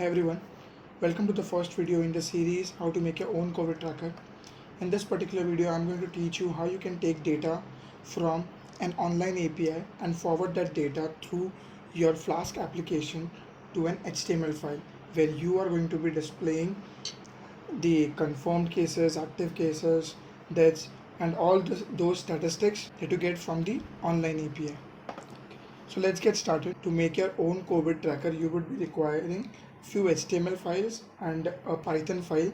Hi everyone, welcome to the first video in the series how to make your own COVID tracker. In this particular video, I'm going to teach you how you can take data from an online API and forward that data through your Flask application to an HTML file where you are going to be displaying the confirmed cases, active cases, deaths, and all those statistics that you get from the online API. So let's get started. To make your own COVID tracker, you would be requiring few HTML files and a Python file,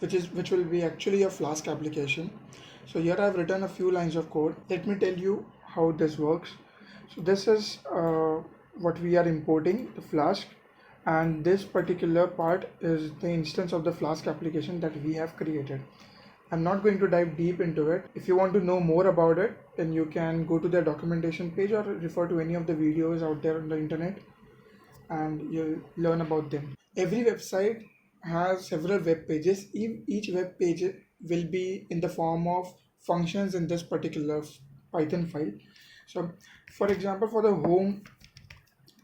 which will be actually a Flask application. So here I've written a few lines of code. Let me tell you how this works. So this is what we are importing, the Flask, and this particular part is the instance of the Flask application that we have created. I'm not going to dive deep into it. If you want to know more about it, then you can go to their documentation page or refer to any of the videos out there on the internet and you'll learn about them. Every website has several web pages. Each web page will be in the form of functions in this particular Python file. So, for example, for the home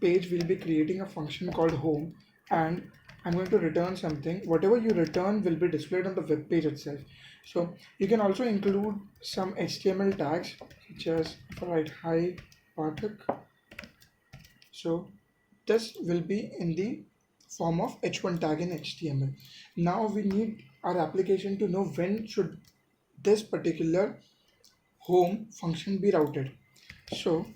page, we'll be creating a function called home, and I'm going to return something. Whatever you return will be displayed on the web page itself. So you can also include some HTML tags, such as if I write hi Pathak. So this will be in the form of h1 tag in HTML. Now we need our application to know when should this particular home function be routed. So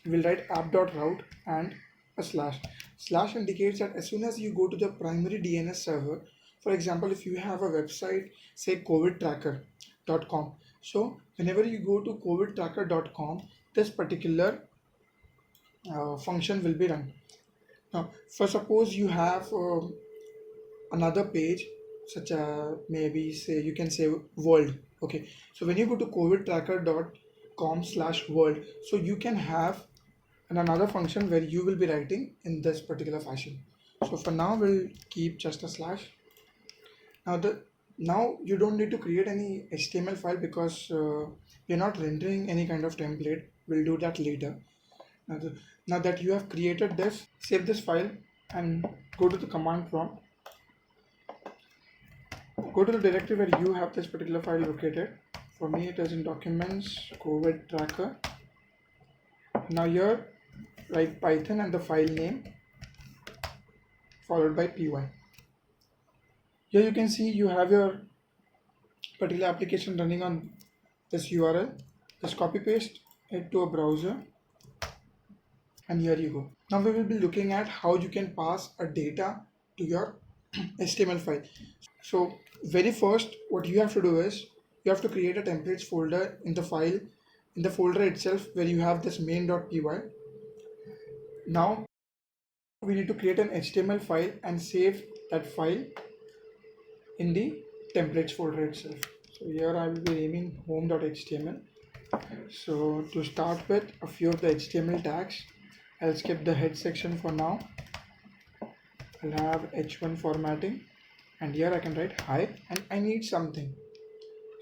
we'll write app.route and a slash. Slash indicates that as soon as you go to the primary DNS server, for example, if you have a website, say covidtracker.com. So whenever you go to covidtracker.com, this particular function will be run. Now, for suppose you have another page, such as maybe say you can say world. Okay, so when you go to covidtracker.com/world, so you can have another function where you will be writing in this particular fashion. So for now we'll keep just a slash. Now you don't need to create any HTML file because we're not rendering any kind of template. We'll do that later. Now that you have created this, save this file and go to the command prompt. Go to the directory where you have this particular file located. For me it is in documents, COVID tracker. Now here write Python and the file name followed by py. Here you can see you have your particular application running on this URL. Just copy paste it to a browser and here you go. Now we will be looking at how you can pass a data to your HTML file. So very first what you have to do is you have to create a templates folder in the file, in the folder itself where you have this main.py. Now we need to create an HTML file and save that file in the templates folder itself. So here I will be naming home.html. So to start with a few of the HTML tags, I'll skip the head section for now. I'll have h1 formatting and here I can write hi and I need something.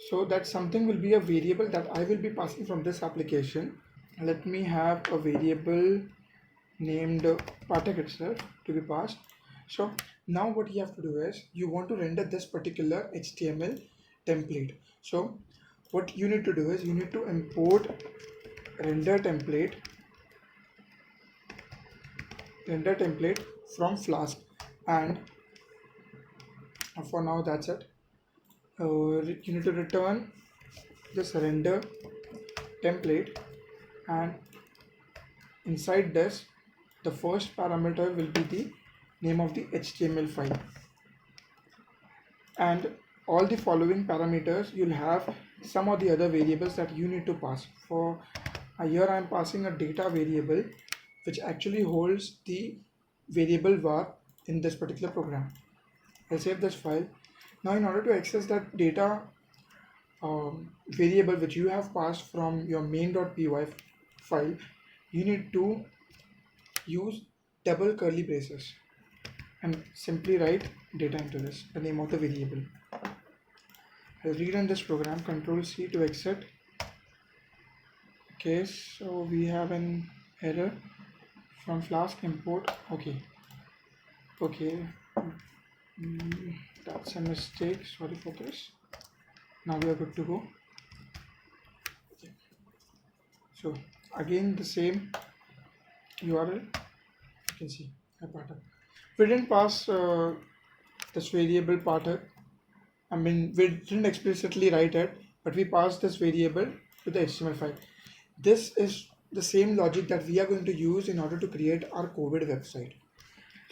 So that something will be a variable that I will be passing from this application. Let me have a variable named Pathak itself to be passed. So now what you have to do is you want to render this particular HTML template. So what you need to do is you need to import render template from Flask, and for now that's it. You need to return this render template, and inside this the first parameter will be the name of the HTML file, and all the following parameters you'll have some of the other variables that you need to pass. For here I am passing a data variable which actually holds the variable var in this particular program. I'll save this file. Now in order to access that data variable which you have passed from your main.py file, you need to use double curly braces and simply write data into this, the name of the variable. I'll rerun this program, Control C to exit. Okay, so we have an error from Flask import. Okay, Okay, that's a mistake. Sorry for this. Now we are good to go. Okay. So again the same URL. You can see a pattern. We didn't pass this variable pattern. I mean, we didn't explicitly write it, but we passed this variable to the HTML file. This is the same logic that we are going to use in order to create our COVID website.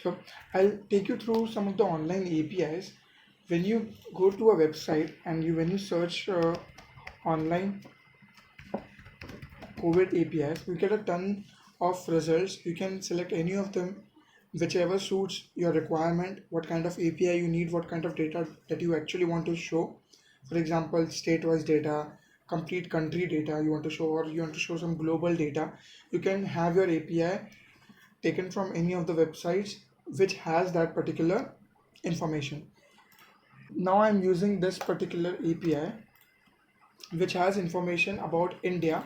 So I'll take you through some of the online APIs. When you go to a website and when you search online COVID APIs, you get a ton of results. You can select any of them, whichever suits your requirement, what kind of API you need, what kind of data that you actually want to show. For example, state-wise data, complete country data you want to show, or you want to show some global data. You can have your API taken from any of the websites which has that particular information. Now I'm using this particular API which has information about India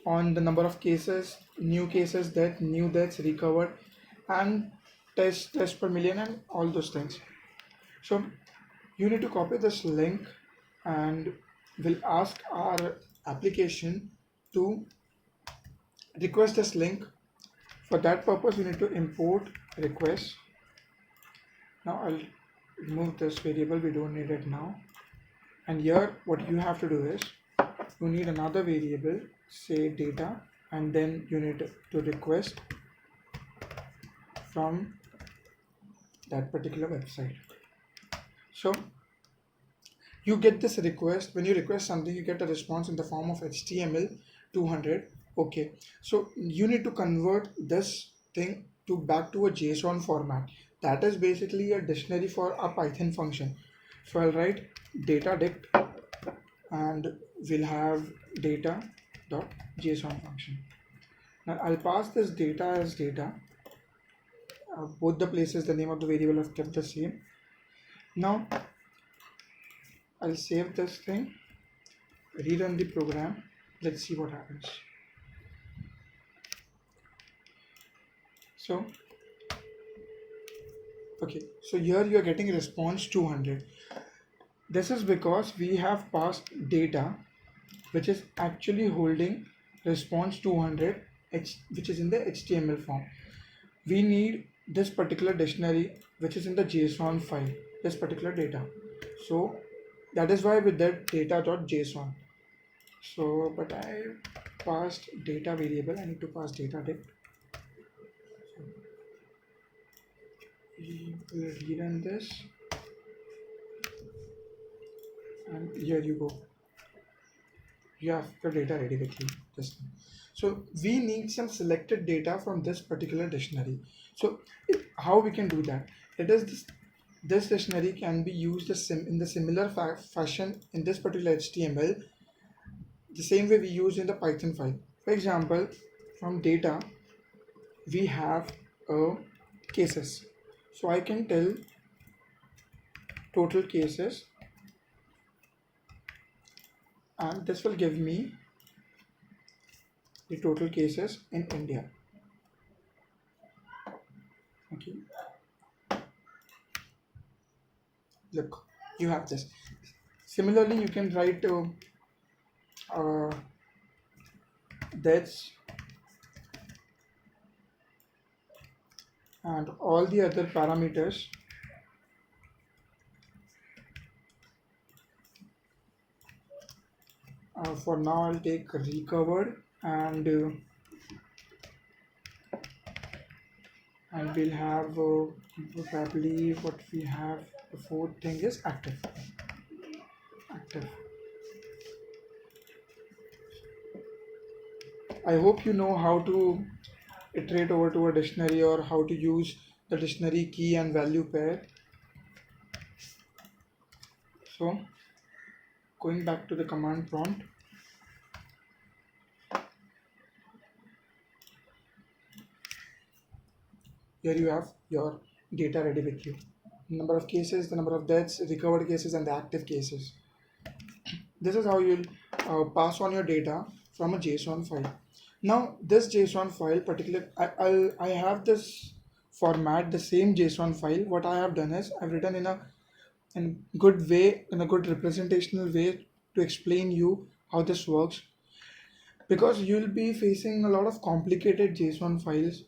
on the number of cases, new cases, new deaths recovered, and tests per million, and all those things. So you need to copy this link, and we'll ask our application to request this link. For that purpose, we need to import request. Now I'll remove this variable, we don't need it now. And here what you have to do is you need another variable, say data, and then you need to request from that particular website. So you get this request. When you request something, you get a response in the form of HTML 200. Okay, so you need to convert this thing to back to a JSON format. That is basically a dictionary for a Python function. So I'll write data dict, and we'll have data.json function. Now I'll pass this data as data. Both the places, the name of the variable I've kept the same. Now I'll save this thing, rerun the program. Let's see what happens. So okay, so here you are getting response 200. This is because we have passed data which is actually holding response 200, which is in the HTML form. We need this particular dictionary which is in the JSON file, this particular data. So that is why with that data.json. So but I passed data variable, I need to pass data dict. So we will rerun this, and here you go, you have your data ready with you. So we need some selected data from this particular dictionary. So how we can do that? It is this dictionary can be used in the similar fashion in this particular HTML, the same way we use in the Python file. For example, from data we have cases. So I can tell total cases, and this will give me the total cases in India. Okay, look, you have this. Similarly, you can write deaths and all the other parameters for now I'll take recovered, and we'll have probably what we have, the fourth thing is active. I hope you know how to iterate over to a dictionary, or how to use the dictionary key and value pair. So going back to the command prompt, here you have your data ready with you. Number of cases, the number of deaths, recovered cases, and the active cases. This is how you'll pass on your data from a JSON file. Now this JSON file particular, I have this format the same JSON file, what I have done is I've written in good way, in a good representational way to explain you how this works, because you'll be facing a lot of complicated JSON files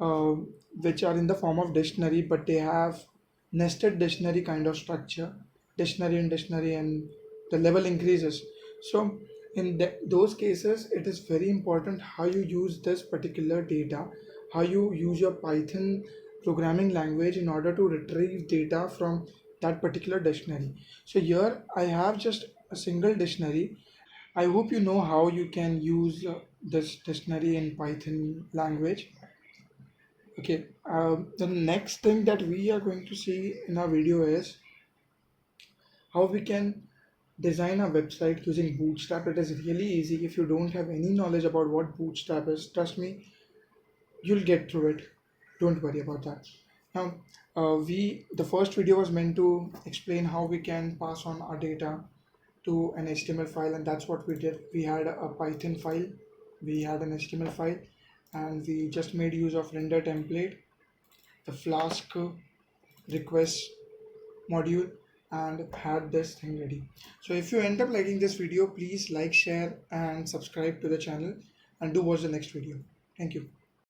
uh, which are in the form of dictionary, but they have nested dictionary kind of structure, dictionary, and the level increases. So in those cases, it is very important how you use this particular data, how you use your Python programming language in order to retrieve data from that particular dictionary. So here I have just a single dictionary. I hope you know how you can use this dictionary in Python language. Okay, the next thing that we are going to see in our video is how we can design a website using Bootstrap. It is really easy. If you don't have any knowledge about what Bootstrap is, trust me, you'll get through it. Don't worry about that. Now, the first video was meant to explain how we can pass on our data to an HTML file, and that's what we did. We had a Python file, we had an HTML file, and we just made use of render template, the Flask request module, and had this thing ready. So if you end up liking this video, please like, share and subscribe to the channel, and do watch the next video. Thank you.